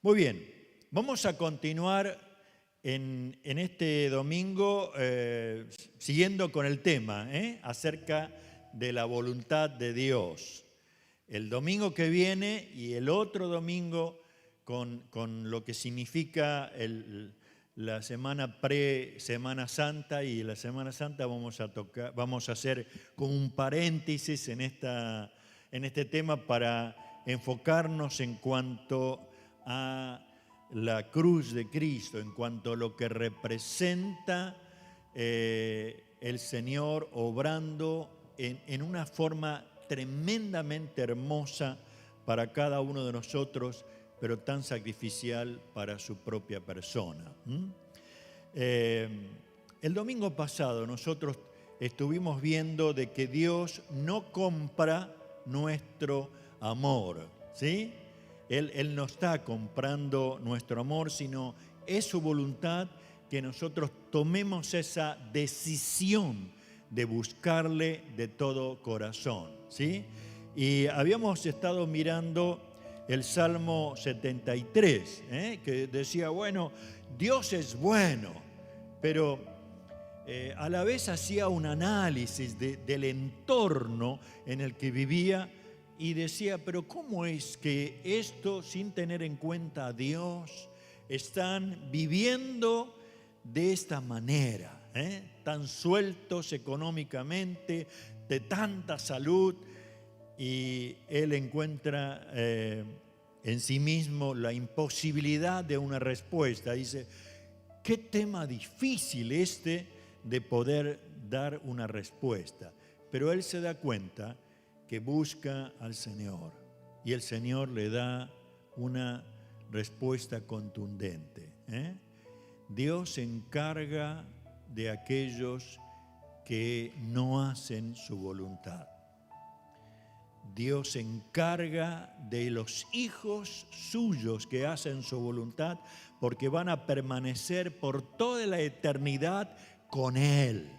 Muy bien, vamos a continuar en este domingo siguiendo con el tema acerca de la voluntad de Dios. El domingo que viene y el otro domingo con lo que significa la semana pre-Semana Santa, y la Semana Santa vamos a hacer como un paréntesis en este tema para enfocarnos en cuanto a la cruz de Cristo, en cuanto a lo que representa el Señor obrando en una forma tremendamente hermosa para cada uno de nosotros, pero tan sacrificial para su propia persona. El domingo pasado nosotros estuvimos viendo de que Dios no compra nuestro amor, ¿sí? Él no está comprando nuestro amor, sino es su voluntad que nosotros tomemos esa decisión de buscarle de todo corazón, ¿sí? Y habíamos estado mirando el Salmo 73, que decía, bueno, Dios es bueno, pero a la vez hacía un análisis del entorno en el que vivía y decía, pero ¿cómo es que esto, sin tener en cuenta a Dios, están viviendo de esta manera, tan sueltos económicamente, de tanta salud? Y él encuentra en sí mismo la imposibilidad de una respuesta. Dice, qué tema difícil de poder dar una respuesta. Pero él se da cuenta que busca al Señor y el Señor le da una respuesta contundente. Dios se encarga de aquellos que no hacen su voluntad. Dios se encarga de los hijos suyos que hacen su voluntad, porque van a permanecer por toda la eternidad con Él.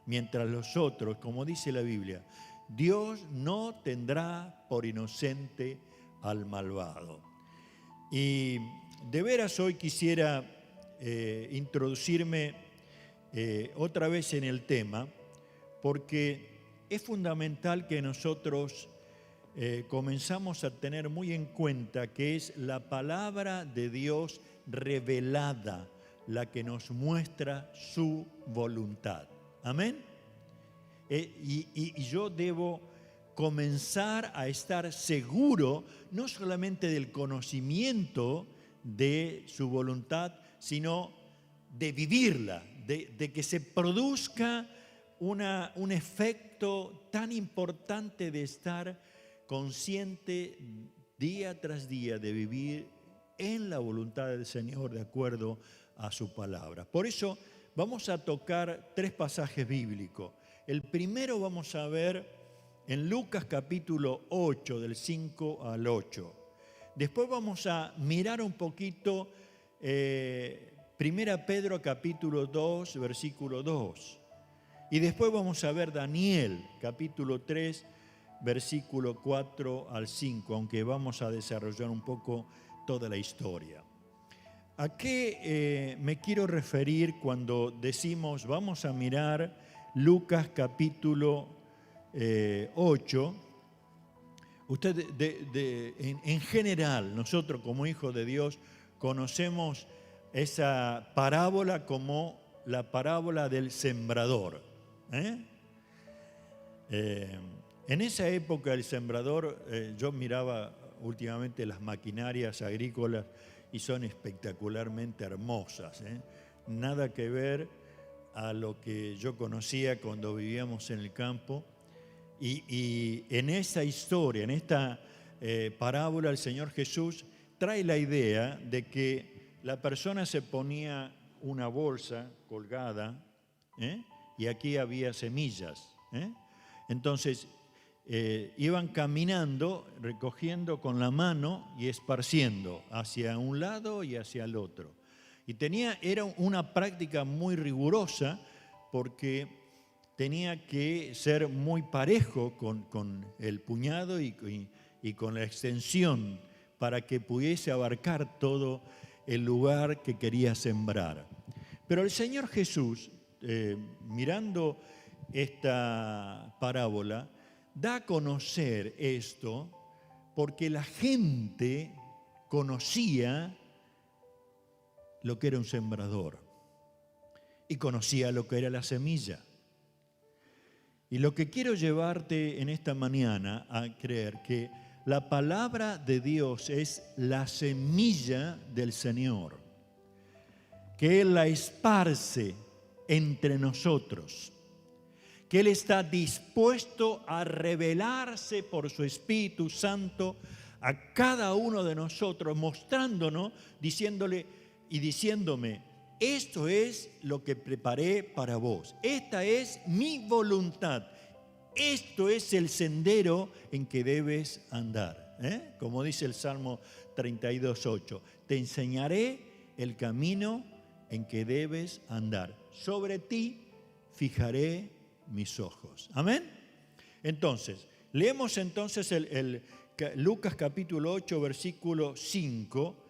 Mientras los otros, como dice la Biblia, Dios no tendrá por inocente al malvado. Y de veras hoy quisiera introducirme otra vez en el tema, porque es fundamental que nosotros comenzamos a tener muy en cuenta que es la palabra de Dios revelada la que nos muestra su voluntad. Amén. Y yo debo comenzar a estar seguro no solamente del conocimiento de su voluntad, sino de vivirla, de que se produzca un efecto tan importante de estar consciente día tras día de vivir en la voluntad del Señor de acuerdo a su palabra. Por eso vamos a tocar 3 pasajes bíblicos. El primero vamos a ver en Lucas capítulo 8, del 5 al 8. Después vamos a mirar un poquito 1 Pedro capítulo 2, versículo 2. Y después vamos a ver Daniel capítulo 3, versículo 4 al 5, aunque vamos a desarrollar un poco toda la historia. ¿A qué me quiero referir cuando decimos vamos a mirar Lucas capítulo 8? Usted, en general, nosotros como hijos de Dios conocemos esa parábola como la parábola del sembrador. En esa época el sembrador, yo miraba últimamente las maquinarias agrícolas y son espectacularmente hermosas, nada que ver a lo que yo conocía cuando vivíamos en el campo. Y en esa historia, en esta parábola, el Señor Jesús trae la idea de que la persona se ponía una bolsa colgada, y aquí había semillas. Entonces iban caminando, recogiendo con la mano y esparciendo hacia un lado y hacia el otro. Y era una práctica muy rigurosa porque tenía que ser muy parejo con el puñado y con la extensión para que pudiese abarcar todo el lugar que quería sembrar. Pero el Señor Jesús, mirando esta parábola, da a conocer esto porque la gente conocía lo que era un sembrador y conocía lo que era la semilla. Y lo que quiero llevarte en esta mañana a creer que la palabra de Dios es la semilla del Señor, que Él la esparce entre nosotros, que Él está dispuesto a revelarse por su Espíritu Santo a cada uno de nosotros, mostrándonos, diciéndole y diciéndome: esto es lo que preparé para vos, esta es mi voluntad, esto es el sendero en que debes andar. Como dice el Salmo 32:8, te enseñaré el camino en que debes andar, sobre ti fijaré mis ojos. Amén. Entonces, leemos entonces Lucas capítulo 8, versículo 5.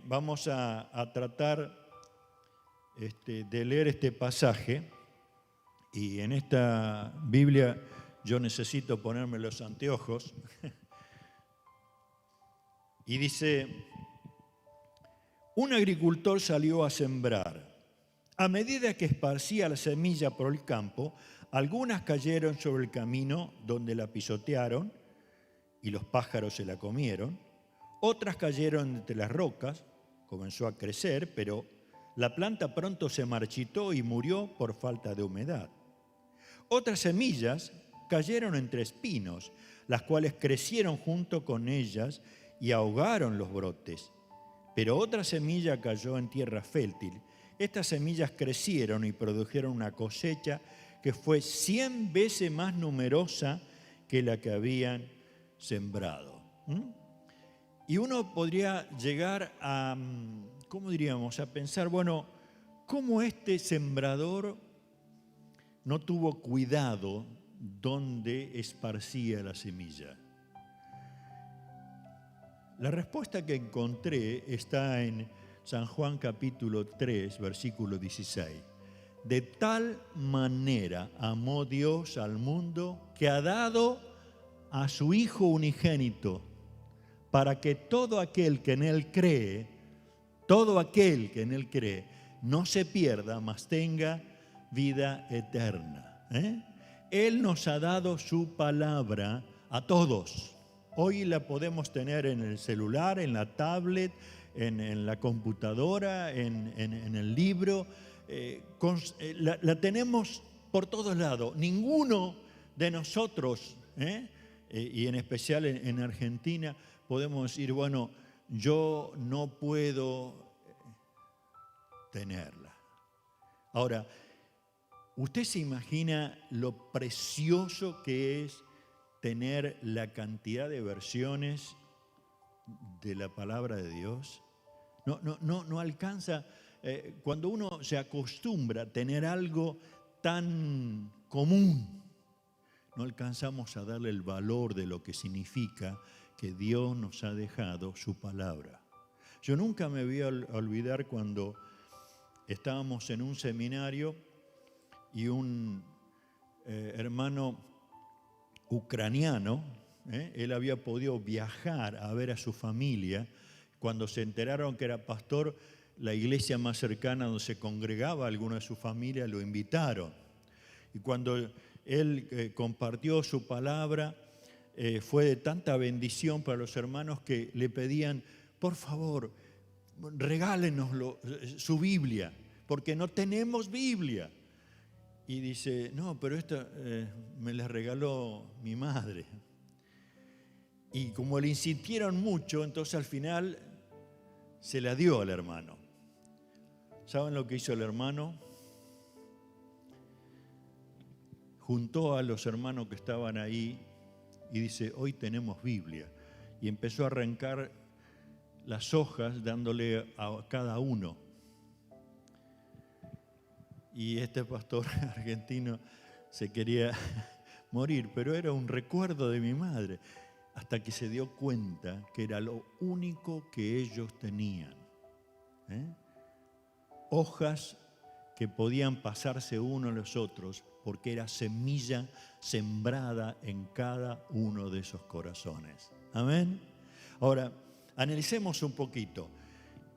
Vamos a tratar de leer este pasaje. Y en esta Biblia yo necesito ponerme los anteojos. Y dice: un agricultor salió a sembrar. A medida que esparcía la semilla por el campo, algunas cayeron sobre el camino, donde la pisotearon y los pájaros se la comieron. Otras cayeron entre las rocas, comenzó a crecer, pero la planta pronto se marchitó y murió por falta de humedad. Otras semillas cayeron entre espinos, las cuales crecieron junto con ellas y ahogaron los brotes. Pero otra semilla cayó en tierra fértil. Estas semillas crecieron y produjeron una cosecha que fue 100 veces más numerosa que la que habían sembrado. Y uno podría llegar a, ¿cómo diríamos?, a pensar, bueno, ¿cómo este sembrador no tuvo cuidado donde esparcía la semilla? La respuesta que encontré está en San Juan capítulo 3, versículo 16. De tal manera amó Dios al mundo que ha dado a su Hijo unigénito, para que todo aquel que en Él cree, no se pierda, mas tenga vida eterna. Él nos ha dado su palabra a todos. Hoy la podemos tener en el celular, en la tablet, en la computadora, en el libro. La tenemos por todos lados. Ninguno de nosotros, y en especial en Argentina, podemos decir, bueno, yo no puedo tenerla. Ahora, ¿usted se imagina lo precioso que es tener la cantidad de versiones de la palabra de Dios? No alcanza. Cuando uno se acostumbra a tener algo tan común, no alcanzamos a darle el valor de lo que significa que Dios nos ha dejado su palabra. Yo nunca me voy a olvidar cuando estábamos en un seminario y un hermano ucraniano, él había podido viajar a ver a su familia. Cuando se enteraron que era pastor, la iglesia más cercana donde se congregaba alguna de su familia lo invitaron. Y cuando él compartió su palabra, fue de tanta bendición para los hermanos que le pedían, por favor, regálenos su Biblia, porque no tenemos Biblia. Y dice, no, pero esta me la regaló mi madre. Y como le insistieron mucho, entonces al final se la dio al hermano. ¿Saben lo que hizo el hermano? Juntó a los hermanos que estaban ahí y dice, hoy tenemos Biblia. Y empezó a arrancar las hojas dándole a cada uno. Y este pastor argentino se quería morir, pero era un recuerdo de mi madre. hasta que se dio cuenta que era lo único que ellos tenían. Hojas que podían pasarse unos a los otros, porque era semilla sembrada en cada uno de esos corazones. Amén. Ahora, analicemos un poquito.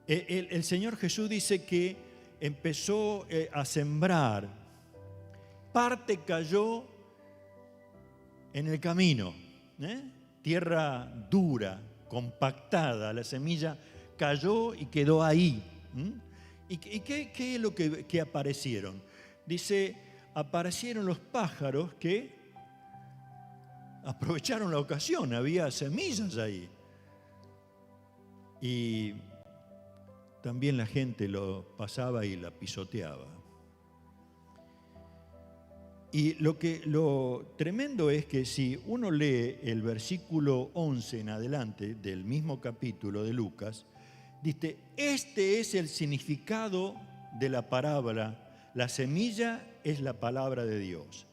El Señor Jesús dice que empezó a sembrar. Parte cayó en el camino, tierra dura, compactada. La semilla cayó y quedó ahí. ¿Y qué es lo que aparecieron? Dice, aparecieron los pájaros que aprovecharon la ocasión, había semillas ahí. Y también la gente lo pasaba y la pisoteaba. Y lo tremendo es que si uno lee el versículo 11 en adelante del mismo capítulo de Lucas, dice, este es el significado de la parábola. La semilla es la palabra de Dios.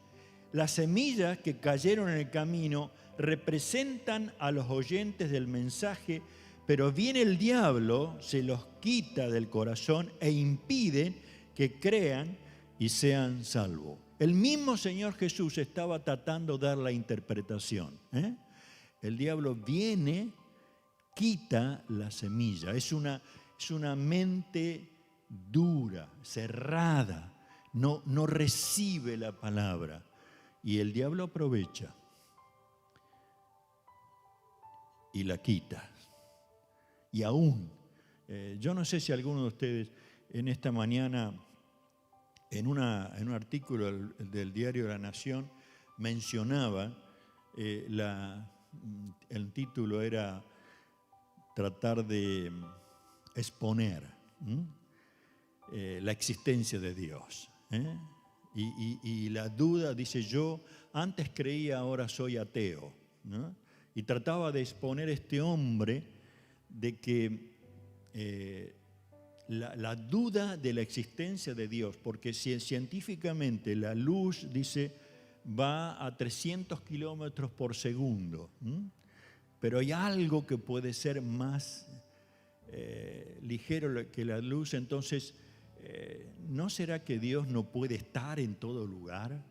Las semillas que cayeron en el camino representan a los oyentes del mensaje, pero viene el diablo, se los quita del corazón e impide que crean y sean salvos. El mismo Señor Jesús estaba tratando de dar la interpretación. El diablo viene, quita la semilla. Es una mente dura, cerrada, no recibe la palabra. Y el diablo aprovecha y la quita. Y aún, yo no sé si alguno de ustedes en esta mañana, en un artículo del diario La Nación, mencionaba, el título era tratar de exponer la existencia de Dios. Y la duda, dice, yo antes creía, ahora soy ateo, ¿no? Y trataba de exponer a este hombre de que la duda de la existencia de Dios, porque si científicamente la luz, dice, va a 300 kilómetros por segundo, pero hay algo que puede ser más ligero que la luz, entonces, ¿no será que Dios no puede estar en todo lugar?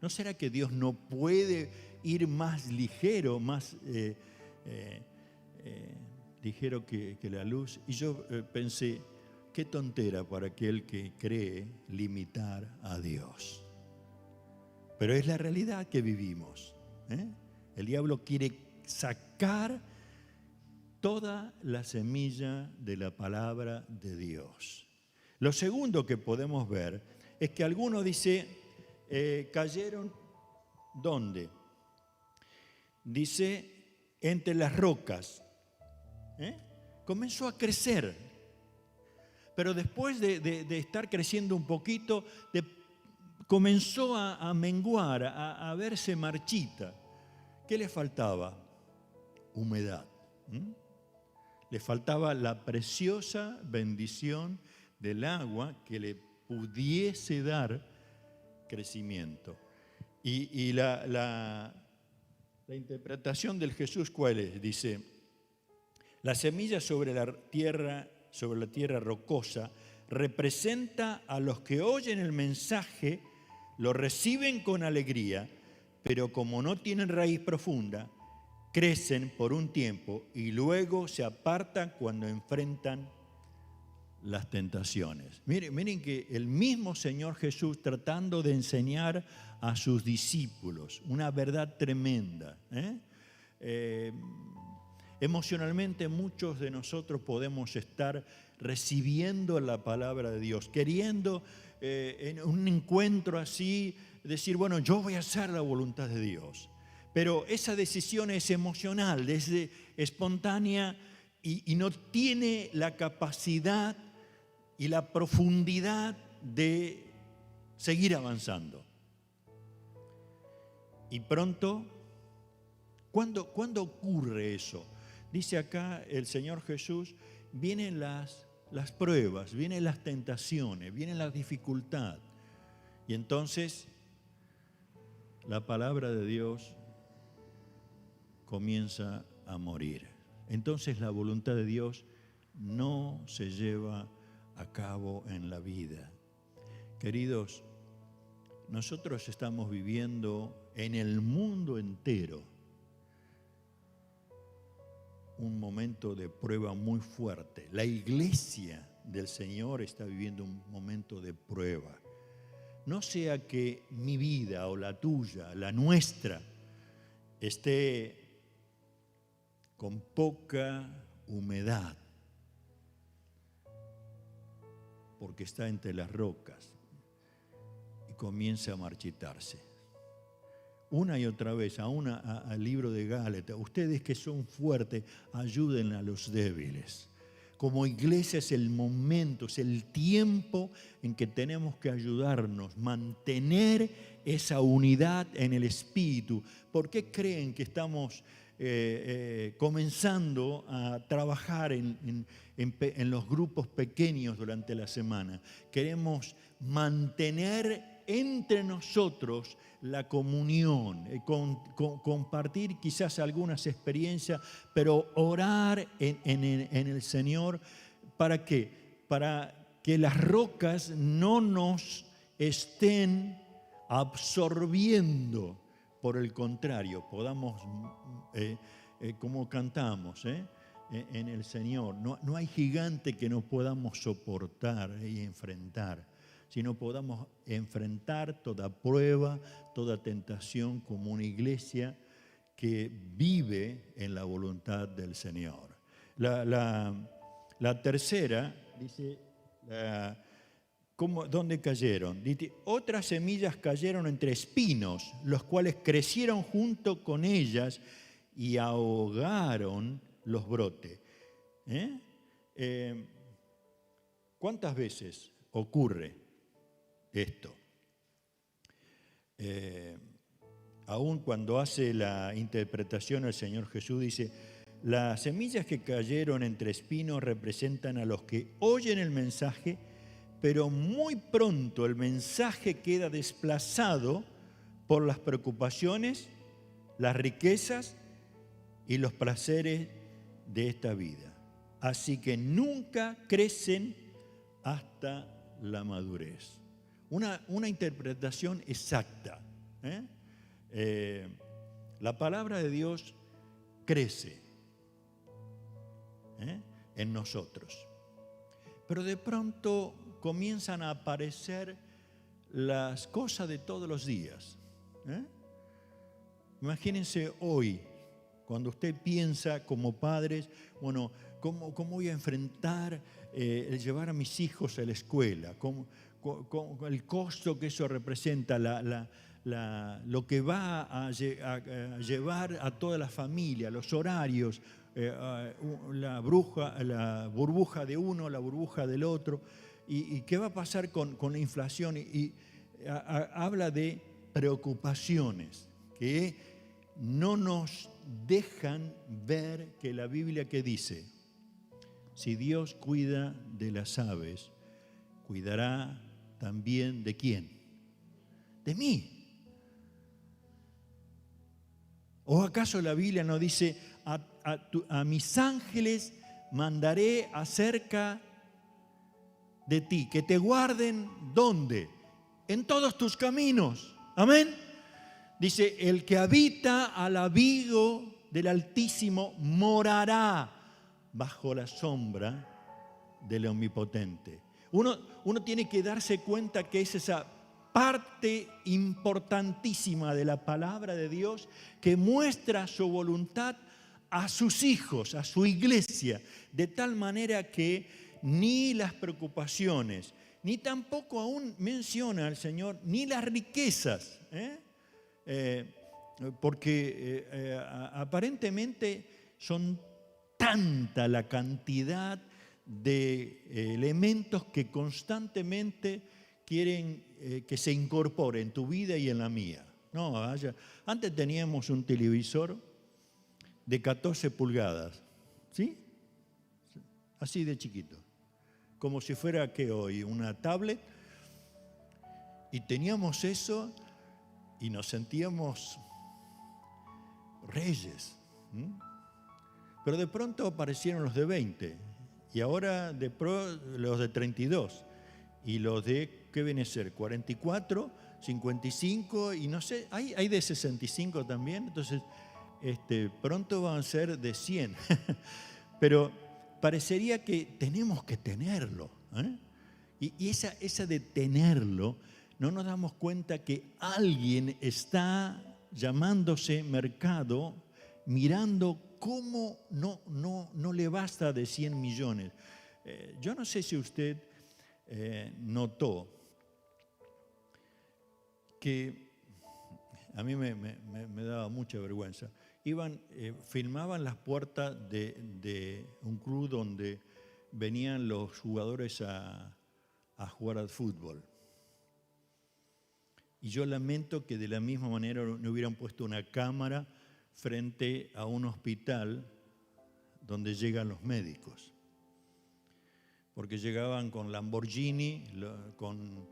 ¿No será que Dios no puede ir más ligero, más ligero que la luz? Y yo pensé, qué tontera para aquel que cree limitar a Dios. Pero es la realidad que vivimos. El diablo quiere sacar toda la semilla de la palabra de Dios. Lo segundo que podemos ver es que algunos dicen, cayeron, ¿dónde? Dice, entre las rocas. Comenzó a crecer. Pero después de estar creciendo un poquito, comenzó a menguar, a verse marchita. ¿Qué le faltaba? Humedad. Le faltaba la preciosa bendición del agua que le pudiese dar crecimiento. Y la interpretación del Jesús, ¿cuál es? Dice, la semilla sobre la tierra rocosa representa a los que oyen el mensaje, lo reciben con alegría, pero como no tienen raíz profunda, crecen por un tiempo y luego se apartan cuando enfrentan las tentaciones. Miren que el mismo Señor Jesús, tratando de enseñar a sus discípulos una verdad tremenda. Emocionalmente muchos de nosotros podemos estar recibiendo la palabra de Dios, queriendo en un encuentro así decir, bueno, yo voy a hacer la voluntad de Dios. Pero esa decisión es emocional, es espontánea y no tiene la capacidad y la profundidad de seguir avanzando. Y pronto, ¿cuándo ocurre eso? Dice acá el Señor Jesús, vienen las pruebas, vienen las tentaciones, vienen las dificultades. Y entonces la palabra de Dios comienza a morir. Entonces la voluntad de Dios no se lleva a cabo en la vida. Queridos, nosotros estamos viviendo en el mundo entero un momento de prueba muy fuerte. La iglesia del Señor está viviendo un momento de prueba. No sea que mi vida o la tuya, la nuestra, esté con poca humedad, porque está entre las rocas y comienza a marchitarse. Una y otra vez, aún al libro de Gálatas, ustedes que son fuertes, ayuden a los débiles. Como iglesia es el momento, es el tiempo en que tenemos que ayudarnos, mantener esa unidad en el espíritu. ¿Por qué creen que estamos comenzando a trabajar en los grupos pequeños durante la semana? Queremos mantener entre nosotros la comunión, compartir quizás algunas experiencias, pero orar en el Señor. ¿Para qué? Para que las rocas no nos estén absorbiendo. Por el contrario, podamos, como cantamos, en el Señor. No hay gigante que no podamos soportar y enfrentar, sino podamos enfrentar toda prueba, toda tentación como una iglesia que vive en la voluntad del Señor. La tercera, dice, ¿dónde cayeron? Dice, otras semillas cayeron entre espinos, los cuales crecieron junto con ellas y ahogaron los brotes. ¿Cuántas veces ocurre esto? Aún cuando hace la interpretación el Señor Jesús dice, las semillas que cayeron entre espinos representan a los que oyen el mensaje, pero muy pronto el mensaje queda desplazado por las preocupaciones, las riquezas y los placeres de esta vida. Así que nunca crecen hasta la madurez. Una interpretación exacta. La palabra de Dios crece en nosotros. Pero de pronto comienzan a aparecer las cosas de todos los días. Imagínense hoy, cuando usted piensa como padres, bueno, ¿cómo voy a enfrentar el llevar a mis hijos a la escuela? ¿Cómo el costo que eso representa, lo que va a llevar a toda la familia, los horarios, la burbuja de uno, la burbuja del otro, y qué va a pasar con la inflación. Y habla de preocupaciones que no nos dejan ver que la Biblia que dice, si Dios cuida de las aves, cuidará también ¿de quién? De mí. ¿O acaso la Biblia no dice, a mis ángeles mandaré acerca de ti, que te guarden, ¿dónde? En todos tus caminos. Amén. Dice, el que habita al abrigo del Altísimo morará bajo la sombra del Omnipotente. Uno tiene que darse cuenta que es esa parte importantísima de la palabra de Dios que muestra su voluntad a sus hijos, a su iglesia, de tal manera que ni las preocupaciones, ni tampoco aún menciona al Señor, ni las riquezas, porque aparentemente son tanta la cantidad de elementos que constantemente quieren que se incorpore en tu vida y en la mía. No, antes teníamos un televisor de 14 pulgadas, ¿sí? Así de chiquito, como si fuera que hoy una tablet, y teníamos eso y nos sentíamos reyes, ¿Mm? Pero de pronto aparecieron los de 20 y ahora los de 32 y los de, ¿qué viene a ser? 44, 55 y no sé, hay de 65 también, entonces pronto van a ser de 100. Pero parecería que tenemos que tenerlo, ¿eh? Y esa de tenerlo, no nos damos cuenta que alguien está llamándose mercado, mirando cómo no le basta de 100 millones. Yo no sé si usted notó que a mí me daba mucha vergüenza. Filmaban las puertas de un club donde venían los jugadores a jugar al fútbol. Y yo lamento que de la misma manera no hubieran puesto una cámara frente a un hospital donde llegan los médicos. Porque llegaban con Lamborghini, con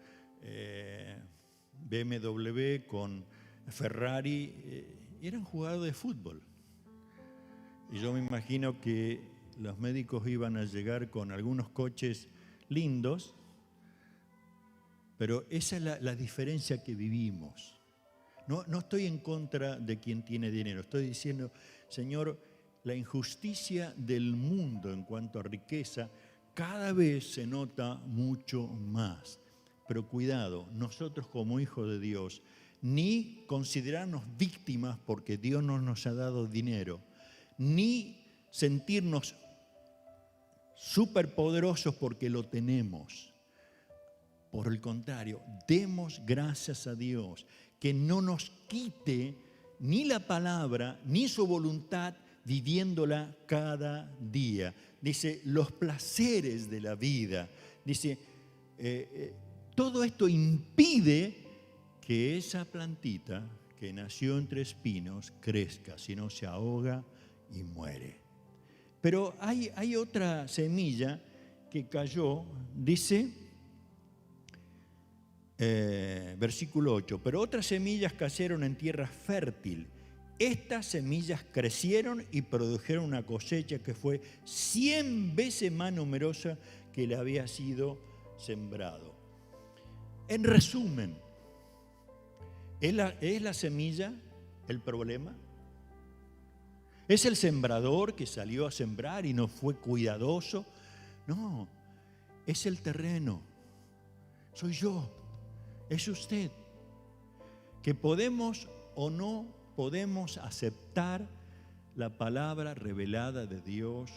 BMW, con Ferrari, eran jugadores de fútbol. Y yo me imagino que los médicos iban a llegar con algunos coches lindos, pero esa es la diferencia que vivimos. No estoy en contra de quien tiene dinero, estoy diciendo, Señor, la injusticia del mundo en cuanto a riqueza cada vez se nota mucho más. Pero cuidado, nosotros como hijos de Dios, ni considerarnos víctimas porque Dios no nos ha dado dinero, ni sentirnos superpoderosos porque lo tenemos. Por el contrario, demos gracias a Dios que no nos quite ni la palabra ni su voluntad viviéndola cada día. Dice, los placeres de la vida. Dice, todo esto impide que esa plantita que nació entre espinos crezca, si no se ahoga y muere. Pero hay otra semilla que cayó, dice, versículo 8, pero otras semillas cayeron en tierra fértil. Estas semillas crecieron y produjeron una cosecha que fue 100 veces más numerosa que le había sido sembrado. En resumen, ¿es la semilla el problema? ¿Es el sembrador que salió a sembrar y no fue cuidadoso? No, es el terreno. Soy yo, es usted. Que podemos o no podemos aceptar la palabra revelada de Dios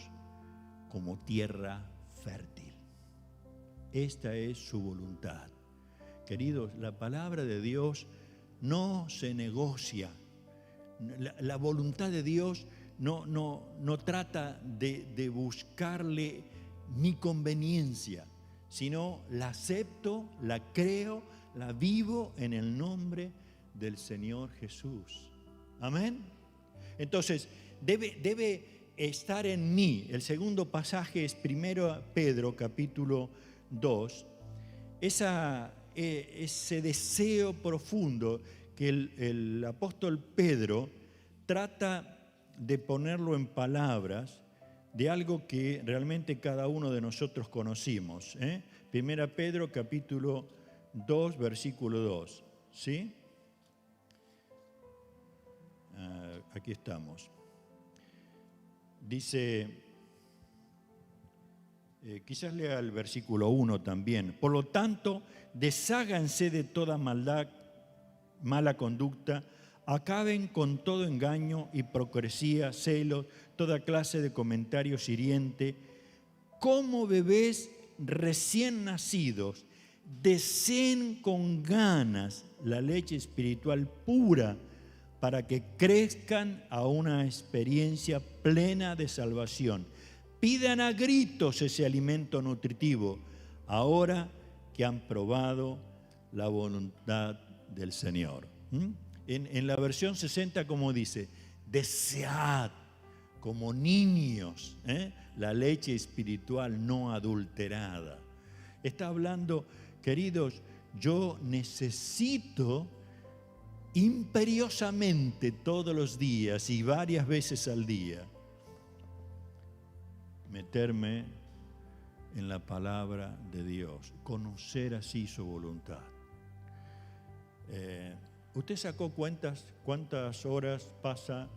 como tierra fértil. Esta es su voluntad. Queridos, la palabra de Dios no se negocia. La voluntad de Dios no trata de buscarle mi conveniencia, sino la acepto, la creo, la vivo en el nombre del Señor Jesús. Amén. Entonces, debe estar en mí. El segundo pasaje es 1 Pedro, capítulo 2. Ese deseo profundo que el apóstol Pedro trata de ponerlo en palabras de algo que realmente cada uno de nosotros conocimos. 1 Pedro capítulo 2, versículo 2. ¿Sí? Aquí estamos. Dice, quizás lea el versículo 1 también. Por lo tanto, desháganse de toda maldad, mala conducta, acaben con todo engaño, hipocresía, celos, toda clase de comentarios hiriente. Como bebés recién nacidos, deseen con ganas la leche espiritual pura para que crezcan a una experiencia plena de salvación. Pidan a gritos ese alimento nutritivo, ahora que han probado la voluntad del Señor. En la versión 60, como dice, desead como niños la leche espiritual no adulterada. Está hablando, queridos, yo necesito imperiosamente todos los días y varias veces al día, meterme en la palabra de Dios, conocer así su voluntad. ¿Usted sacó cuentas cuántas horas pasa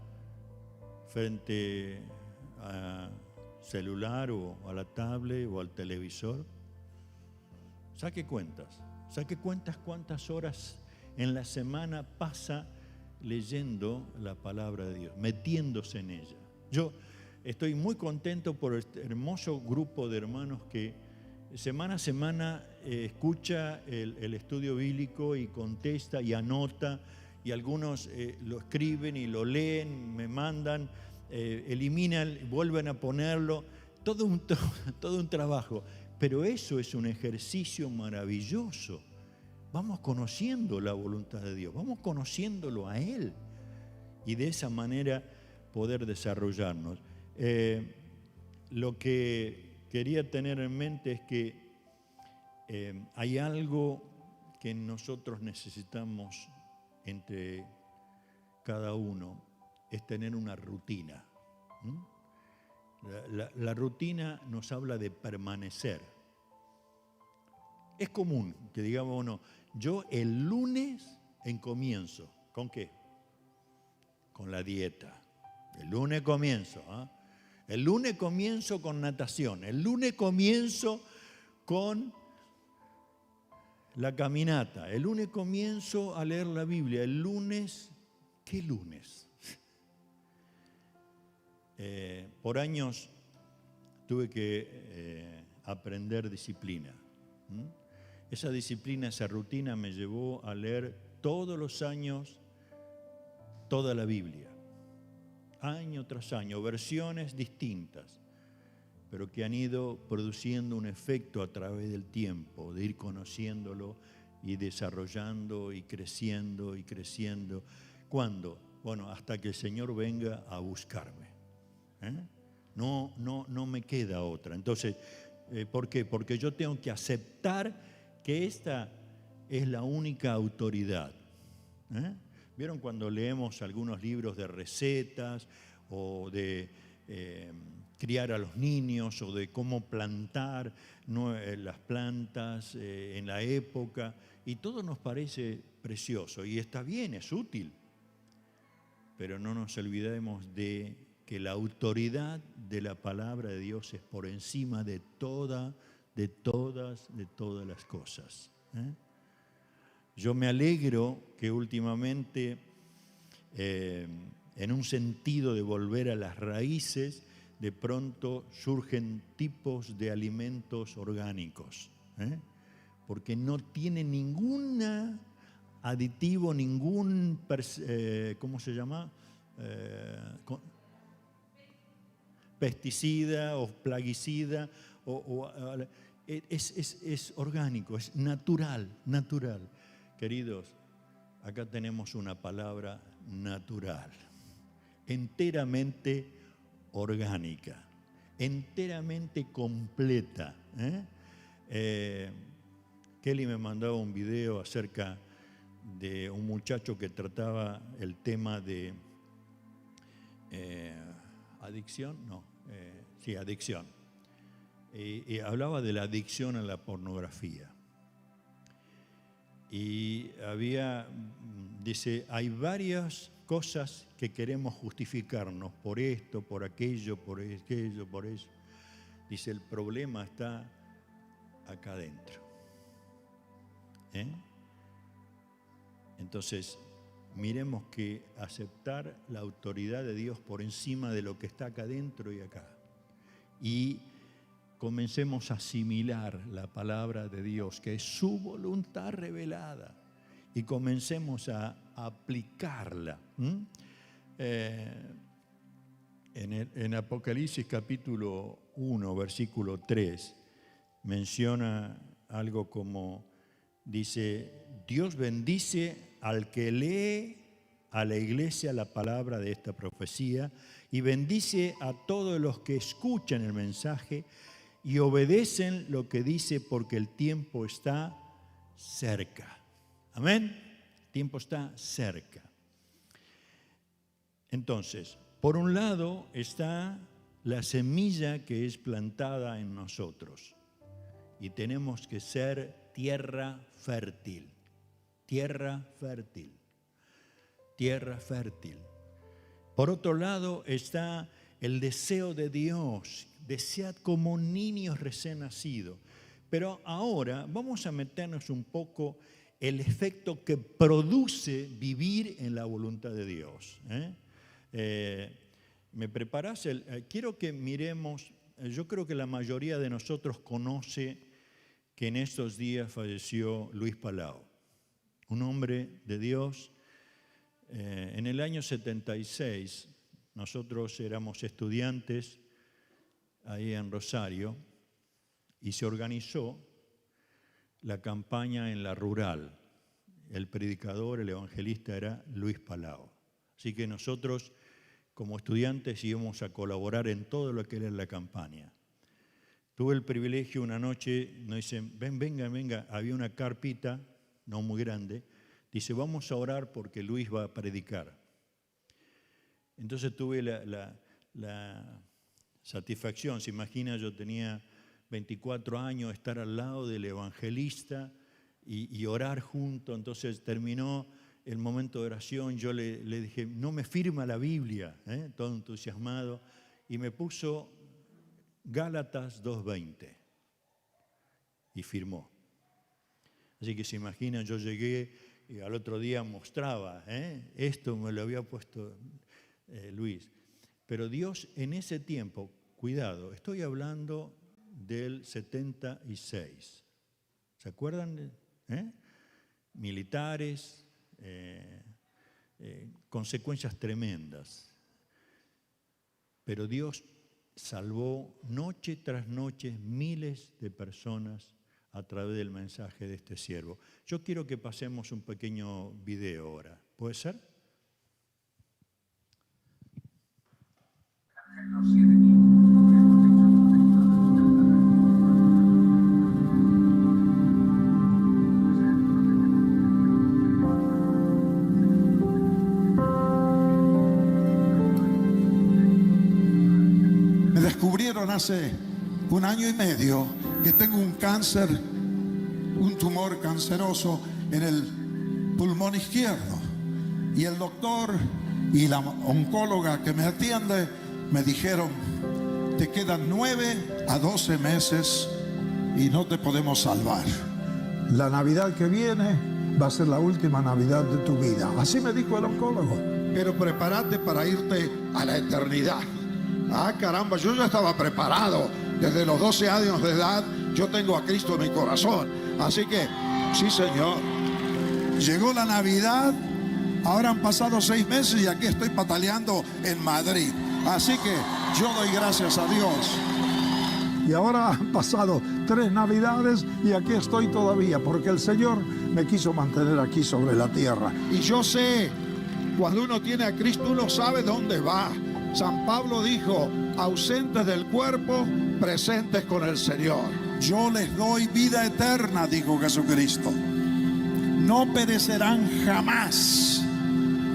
frente al celular o a la tablet o al televisor? Saque cuentas cuántas horas en la semana pasa leyendo la palabra de Dios, metiéndose en ella. Yo estoy muy contento por este hermoso grupo de hermanos que semana a semana escucha el estudio bíblico y contesta y anota, y algunos lo escriben y lo leen, me mandan, eliminan, vuelven a ponerlo, todo un trabajo. Pero eso es un ejercicio maravilloso. Vamos conociendo la voluntad de Dios, vamos conociéndolo a Él y de esa manera poder desarrollarnos. Lo que quería tener en mente es que hay algo que nosotros necesitamos entre cada uno, es tener una rutina. La rutina nos habla de permanecer. Es común que digamos uno, yo el lunes comienzo. ¿Con qué? Con la dieta. El lunes comienzo. El lunes comienzo con natación. El lunes comienzo con la caminata. El lunes comienzo a leer la Biblia. El lunes, ¿qué lunes? Por años tuve que aprender disciplina. Esa disciplina, esa rutina me llevó a leer todos los años toda la Biblia, año tras año, versiones distintas, pero que han ido produciendo un efecto a través del tiempo, de ir conociéndolo y desarrollando y creciendo y creciendo. ¿Cuándo? Bueno, hasta que el Señor venga a buscarme. No me queda otra. Entonces, ¿por qué? Porque yo tengo que aceptar que esta es la única autoridad. ¿Vieron cuando leemos algunos libros de recetas o de criar a los niños o de cómo plantar las plantas en la época? Y todo nos parece precioso y está bien, es útil. Pero no nos olvidemos de que la autoridad de la palabra de Dios es por encima de todas las cosas. Yo me alegro que últimamente, en un sentido de volver a las raíces, de pronto surgen tipos de alimentos orgánicos, porque no tiene ningún aditivo, ningún, ¿cómo se llama? Pesticida o plaguicida, es orgánico, es natural. Queridos, acá tenemos una palabra natural, enteramente orgánica, enteramente completa. Kelly me mandaba un video acerca de un muchacho que trataba el tema de adicción. Y hablaba de la adicción a la pornografía. Y dice, hay varias cosas que queremos justificarnos por esto, por aquello, por eso. Dice, el problema está acá adentro. Entonces, miremos que aceptar la autoridad de Dios por encima de lo que está acá adentro y acá. Y comencemos a asimilar la palabra de Dios, que es su voluntad revelada, y comencemos a aplicarla. En Apocalipsis capítulo 1, versículo 3, menciona algo como, dice, Dios bendice al que lee a la iglesia la palabra de esta profecía y bendice a todos los que escuchan el mensaje y obedecen lo que dice porque el tiempo está cerca. Amén. tiempo está cerca. Entonces, por un lado está la semilla que es plantada en nosotros y tenemos que ser tierra fértil, tierra fértil, tierra fértil. Por otro lado está el deseo de Dios, desead como niños recién nacidos. Pero ahora vamos a meternos un poco el efecto que produce vivir en la voluntad de Dios. ¿Me preparás? Quiero que miremos, yo creo que la mayoría de nosotros conoce que en estos días falleció Luis Palau, un hombre de Dios. En el año 76, nosotros éramos estudiantes ahí en Rosario y se organizó la campaña en la rural. El predicador, el evangelista era Luis Palau. Así que nosotros como estudiantes íbamos a colaborar en todo lo que era la campaña. Tuve el privilegio una noche, nos dicen, venga, había una carpita, no muy grande, dice, vamos a orar porque Luis va a predicar. Entonces tuve la satisfacción, se imagina, yo tenía 24 años, estar al lado del evangelista y orar junto. Entonces terminó el momento de oración, yo le dije, no me firma la Biblia, todo entusiasmado, y me puso Gálatas 2:20 y firmó. Así que se imagina, yo llegué y al otro día mostraba, esto me lo había puesto Luis. Pero Dios en ese tiempo, cuidado, estoy hablando del 76. ¿Se acuerdan? Militares, consecuencias tremendas. Pero Dios salvó noche tras noche miles de personas a través del mensaje de este siervo. Yo quiero que pasemos un pequeño video ahora. ¿Puede ser? Me descubrieron hace 1 año y medio que tengo un cáncer, un tumor canceroso en el pulmón izquierdo. Y el doctor y la oncóloga que me atiende me dijeron, te quedan 9 a 12 meses y no te podemos salvar. La Navidad que viene va a ser la última Navidad de tu vida. Así me dijo el oncólogo. Pero prepárate para irte a la eternidad. Ah, caramba, yo ya estaba preparado. Desde los 12 años de edad yo tengo a Cristo en mi corazón. Así que, sí, Señor. Llegó la Navidad, ahora han pasado 6 meses y aquí estoy pataleando en Madrid. Así que yo doy gracias a Dios. Y ahora han pasado 3 Navidades y aquí estoy todavía, porque el Señor me quiso mantener aquí sobre la tierra. Y yo sé, cuando uno tiene a Cristo, uno sabe dónde va. San Pablo dijo, ausentes del cuerpo, presentes con el Señor. Yo les doy vida eterna, dijo Jesucristo. No perecerán jamás,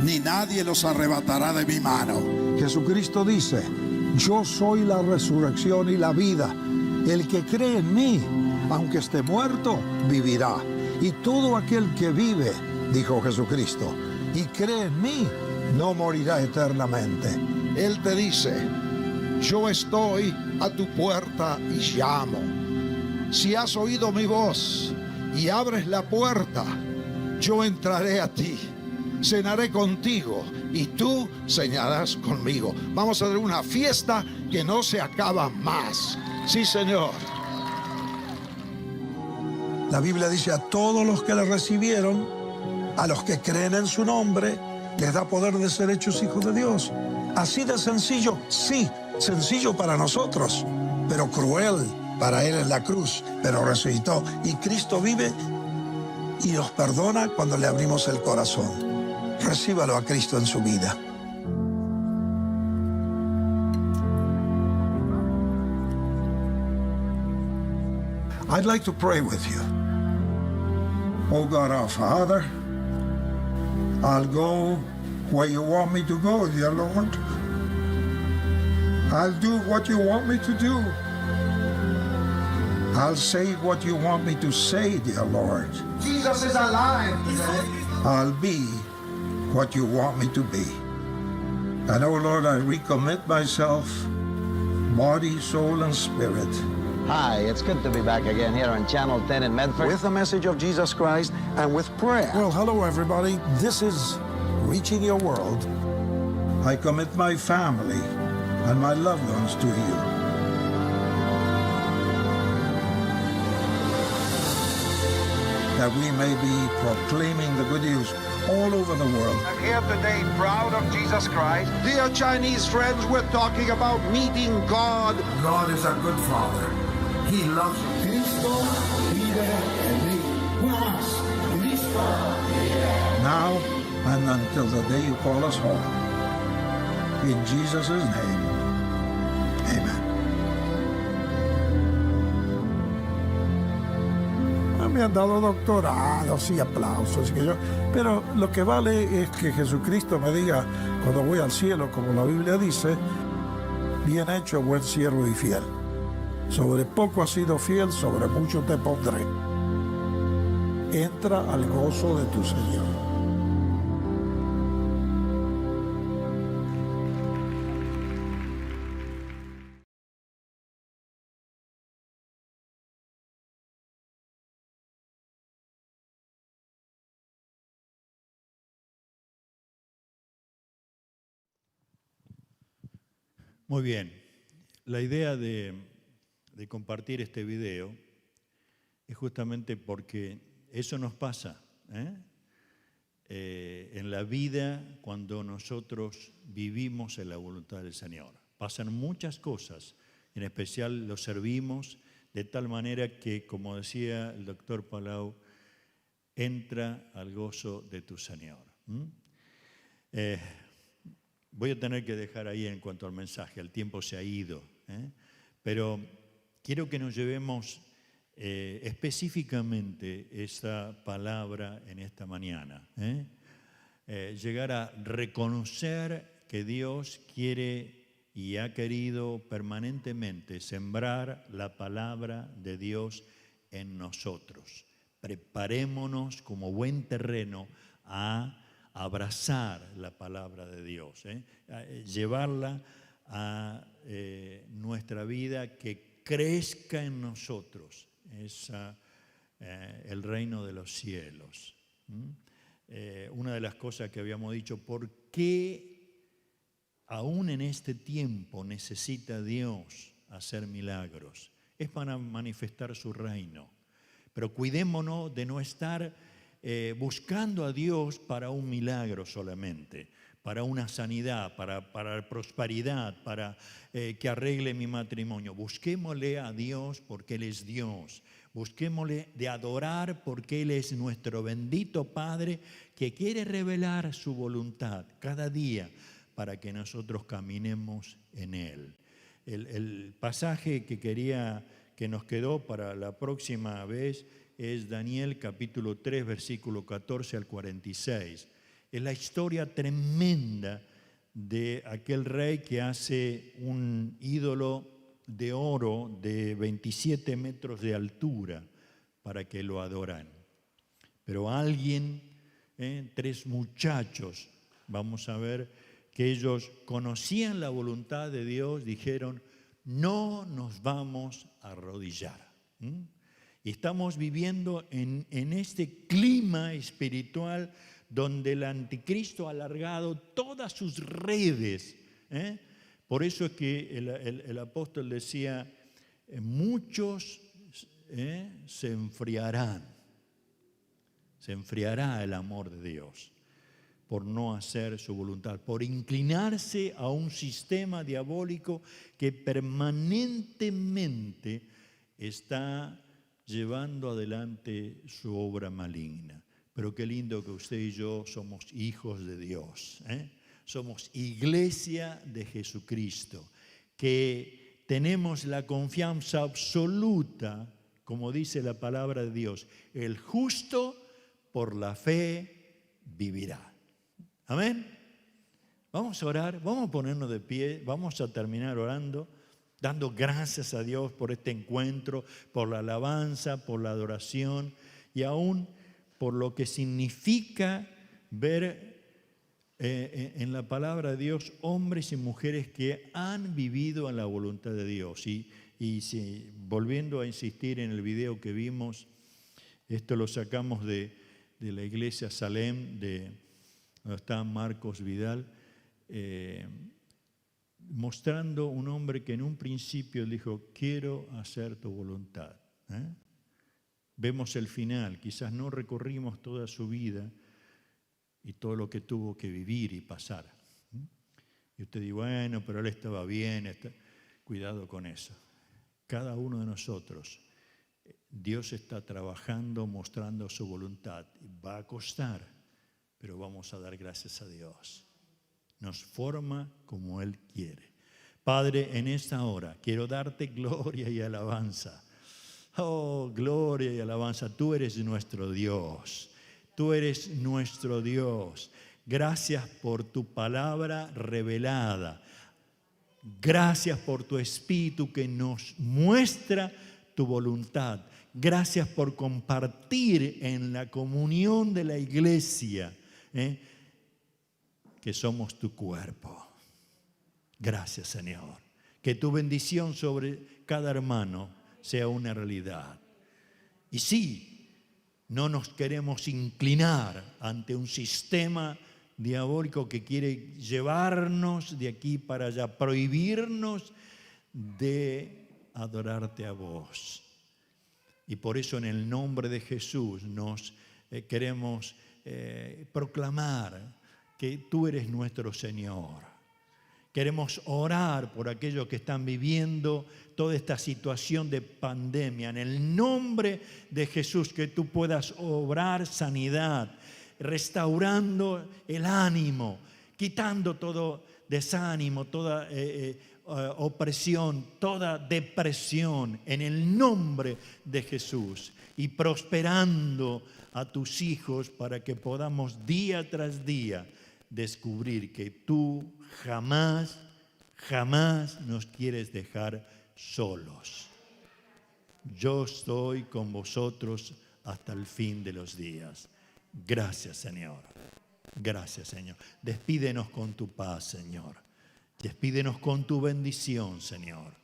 ni nadie los arrebatará de mi mano. Jesucristo dice, yo soy la resurrección y la vida. El que cree en mí, aunque esté muerto, vivirá. Y todo aquel que vive, dijo Jesucristo, y cree en mí, no morirá eternamente. Él te dice, yo estoy a tu puerta y llamo. Si has oído mi voz y abres la puerta, yo entraré a ti, cenaré contigo y tú cenarás conmigo. Vamos a hacer una fiesta que no se acaba más. Sí, Señor. La Biblia dice, a todos los que le recibieron, a los que creen en su nombre, les da poder de ser hechos hijos de Dios. Así de sencillo, sí, sencillo para nosotros, pero cruel para Él en la cruz, pero resucitó. Y Cristo vive y nos perdona cuando le abrimos el corazón. Recíbalo a Cristo en su vida. I'd like to pray with you. Oh God, our Father, I'll go where you want me to go, dear Lord. I'll do what you want me to do. I'll say what you want me to say, dear Lord. Jesus is alive today. I'll be what you want me to be. And oh Lord, I recommit myself, body, soul, and spirit. Hi, it's good to be back again here on Channel 10 in Medford. With the message of Jesus Christ and with prayer. Well, hello, everybody. This is Reaching Your World. I commit my family and my loved ones to you. That we may be proclaiming the good news all over the world. I'm here today proud of Jesus Christ. Dear Chinese friends, we're talking about meeting God. God is a good Father. He loves you. Cristo vive en mí. Una más. Cristo vive. Now and until the day you call us home. In Jesus' name, amen. Me han dado doctorados y aplausos, pero lo que vale es que Jesucristo me diga cuando voy al cielo, como la Biblia dice, bien hecho, buen siervo y fiel. Sobre poco has sido fiel, sobre mucho te pondré. Entra al gozo de tu Señor. Muy bien, la idea de compartir este video es justamente porque eso nos pasa en la vida cuando nosotros vivimos en la voluntad del Señor. Pasan muchas cosas, en especial los servimos de tal manera que, como decía el doctor Palau, entra al gozo de tu Señor. Voy a tener que dejar ahí en cuanto al mensaje, el tiempo se ha ido, pero quiero que nos llevemos específicamente esa palabra en esta mañana. Llegar a reconocer que Dios quiere y ha querido permanentemente sembrar la palabra de Dios en nosotros. Preparémonos como buen terreno a abrazar la palabra de Dios, llevarla a nuestra vida, que crezca en nosotros el reino de los cielos. Una de las cosas que habíamos dicho, ¿por qué aún en este tiempo necesita Dios hacer milagros? Es para manifestar su reino. Pero cuidémonos de no estar buscando a Dios para un milagro solamente, para una sanidad, para prosperidad, para que arregle mi matrimonio. Busquémosle a Dios porque Él es Dios. Busquémosle de adorar porque Él es nuestro bendito Padre que quiere revelar su voluntad cada día para que nosotros caminemos en Él. El pasaje que nos quedó para la próxima vez es Daniel capítulo 3, versículo 14 al 46. Es la historia tremenda de aquel rey que hace un ídolo de oro de 27 metros de altura para que lo adoran. Pero alguien, 3 muchachos, vamos a ver, que ellos conocían la voluntad de Dios, dijeron, no nos vamos a arrodillar. Estamos viviendo en este clima espiritual donde el anticristo ha alargado todas sus redes. Por eso es que el apóstol decía, muchos se enfriarán. Se enfriará el amor de Dios por no hacer su voluntad, por inclinarse a un sistema diabólico que permanentemente está llevando adelante su obra maligna. Pero qué lindo que usted y yo somos hijos de Dios, somos iglesia de Jesucristo, que tenemos la confianza absoluta, como dice la palabra de Dios, el justo por la fe vivirá. Amén. Vamos a orar, vamos a ponernos de pie, vamos a terminar orando, dando gracias a Dios por este encuentro, por la alabanza, por la adoración y aún por lo que significa ver en la palabra de Dios hombres y mujeres que han vivido en la voluntad de Dios. Volviendo a insistir en el video que vimos, esto lo sacamos de la iglesia Salem, donde está Marcos Vidal, mostrando un hombre que en un principio dijo, quiero hacer tu voluntad. Vemos el final, quizás no recorrimos toda su vida y todo lo que tuvo que vivir y pasar. Y usted dice, bueno, pero él estaba bien, cuidado con eso. Cada uno de nosotros, Dios está trabajando, mostrando su voluntad. Va a costar, pero vamos a dar gracias a Dios. Nos forma como Él quiere. Padre, en esta hora quiero darte gloria y alabanza. Oh, gloria y alabanza. Tú eres nuestro Dios. Tú eres nuestro Dios. Gracias por tu palabra revelada. Gracias por tu Espíritu que nos muestra tu voluntad. Gracias por compartir en la comunión de la iglesia, que somos tu cuerpo. Gracias, Señor. Que tu bendición sobre cada hermano sea una realidad. Y sí, no nos queremos inclinar ante un sistema diabólico que quiere llevarnos de aquí para allá, prohibirnos de adorarte a vos. Y por eso en el nombre de Jesús nos queremos proclamar que tú eres nuestro Señor. Queremos orar por aquellos que están viviendo toda esta situación de pandemia. En el nombre de Jesús, que tú puedas obrar sanidad, restaurando el ánimo, quitando todo desánimo, toda opresión, toda depresión, en el nombre de Jesús. Y prosperando a tus hijos para que podamos día tras día descubrir que tú jamás nos quieres dejar solos. Yo estoy con vosotros hasta el fin de los días. Gracias, Señor. Gracias, Señor. Despídenos con tu paz, Señor. Despídenos con tu bendición, Señor.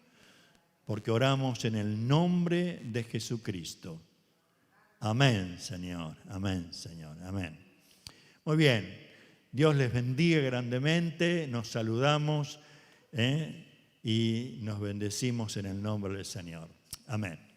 Porque oramos en el nombre de Jesucristo. Amén, Señor. Amén, Señor. Amén. Muy bien. Dios les bendiga grandemente. Nos saludamos y nos bendecimos en el nombre del Señor. Amén.